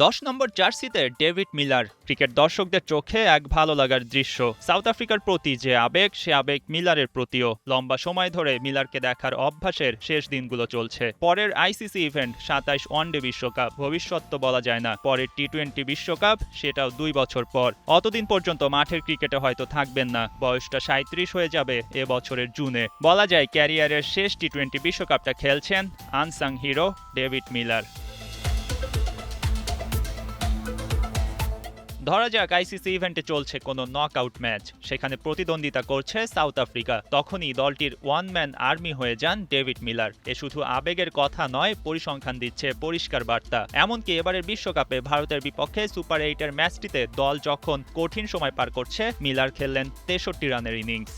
10 নম্বর জার্সিতে David Miller cricket দর্শকদের চোখে এক ভালো লাগার দৃশ্য। সাউথ আফ্রিকার প্রতি যে আবেগ, সে আবেগ মিলারের প্রতিও। লম্বা সময় ধরে মিলারকে দেখার অভ্যাসের শেষ দিনগুলো চলছে। পরের আইসিসি ইভেন্ট 27 ওয়ানডে বিশ্বকাপ, ভবিষ্যৎ তো বলা যায় না। পরের টি-20 বিশ্বকাপ, সেটাও 2 বছর পর। অতদিন পর্যন্ত মাঠের ক্রিকেটে হয়তো থাকবেন না, বয়সটা 37 হয়ে যাবে এ বছরের জুনে। বলা যায় ক্যারিয়ারের শেষ টি-20 বিশ্বকাপটা খেলছেন আনসাং হিরো ডেভিড মিলার। ধরা যাক আইসিসি ইভেন্টে চলছে কোনো নকআউট ম্যাচ, সেখানে প্রতিদ্বন্দ্বিতা করছে সাউথ আফ্রিকা। তখনই দলটির ওয়ান ম্যান আর্মি হয়ে যান ডেভিড মিলার। এ শুধু আবেগের কথা নয়, পরিসংখ্যান দিচ্ছে পরিষ্কার বার্তা। এমনকি এবারের বিশ্বকাপে ভারতের বিপক্ষে সুপার 8-এর ম্যাচটিতে দল যখন কঠিন সময় পার করছে, মিলার খেললেন 63 রানের ইনিংস।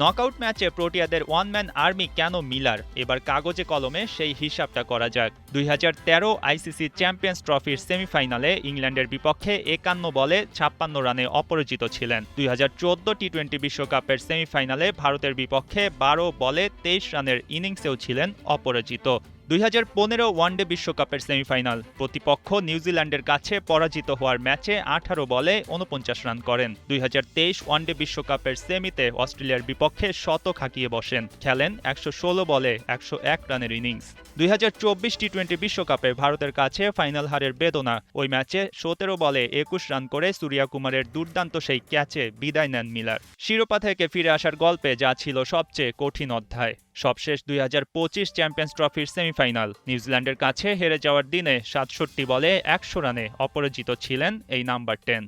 নকআউট ম্যাচে প্রোটিয়াদের ওয়ান ম্যান আর্মি কেন মিলার, এবার কাগজে কলমে সেই হিসাবটা করা যাক। 2013 আইসিসি চ্যাম্পিয়ন্স ট্রফির সেমিফাইনালে ইংল্যান্ডের বিপক্ষে 51 বলে 56 রানে অপরাজিত ছিলেন। 2014 টি-20 বিশ্বকাপের সেমিফাইনালে ভারতের বিপক্ষে 12 বলে 23 রানের ইনিংসেও ছিলেন অপরাজিত। 2015 ওয়ানডে বিশ্বকাপের সেমিফাইনাল, প্রতিপক্ষ নিউজিল্যান্ডের কাছে পরাজিত হওয়ার ম্যাচে 18 বলে 49 রান করেন। 2023 ওয়ানডে বিশ্বকাপের সেমিতে অস্ট্রেলিয়ার বিপক্ষে শতক হাঁকিয়ে বসেন, খেলেন 116 বলে 101 রানের ইনিংস। 2024 টি-20 বিশ্বকাপে ভারতের কাছে ফাইনাল হারের বেদনা, ওই ম্যাচে 17 বলে 21 রান করে সূর্যা কুমারের দুর্দান্ত সেই ক্যাচে বিদায় নেন মিলার। শিরোপা থেকে ফিরে আসার গল্পে যা ছিল সবচেয়ে কঠিন অধ্যায়। সবশেষ 2025 চ্যাম্পিয়ন্স ট্রফির সেমিফাইনাল, নিউজিল্যান্ডের কাছে হেরে যাওয়ার দিনে 67 বলে 100 রানে অপরাজিত ছিলেন এই নাম্বার 10।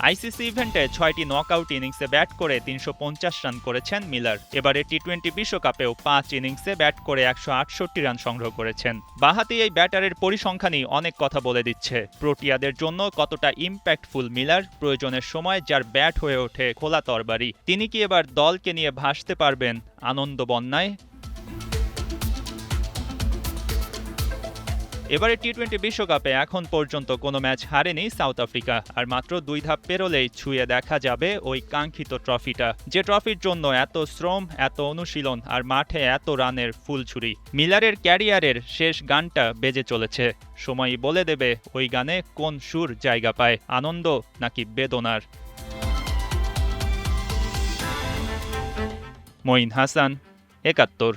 আইসিসি ইভেন্টে 6টি নকআউট ইনিংসে ব্যাট করে 350 রান করেছেন মিলার। এবারে টি-20 বিশ্বকাপেও 5 ইনিংসে ব্যাট করে 168 রান সংগ্রহ করেছেন। বাঁহাতি এই ব্যাটারের পরিসংখ্যানই অনেক কথা বলে দিচ্ছে। প্রোটিয়াদের জন্য কতটা ইম্প্যাক্টফুল মিলার, প্রয়োজনের সময় যার ব্যাট হয়ে ওঠে খোলা তরবারি। তিনি কি এবার দলকে নিয়ে ভাসতে পারবেন আনন্দ বন্যায়? এবারে টি-20 বিশ্বকাপে এখন পর্যন্ত কোনো ম্যাচ হারেনি সাউথ আফ্রিকা, আর মাত্র 2 ধাপ পেরোলেই ছুঁয়ে দেখা যাবে ওই কাঙ্ক্ষিত ট্রফিটা, যে ট্রফির জন্য এত শ্রম, এত অনুশীলন আর মাঠে এত রানের ফুলছুরি। মিলারের ক্যারিয়ারের শেষ গানটা বেজে চলেছে, সময়ই বলে দেবে ওই গানে কোন সুর জায়গা পায়, আনন্দ নাকি বেদনার। মঈন হাসান, 71।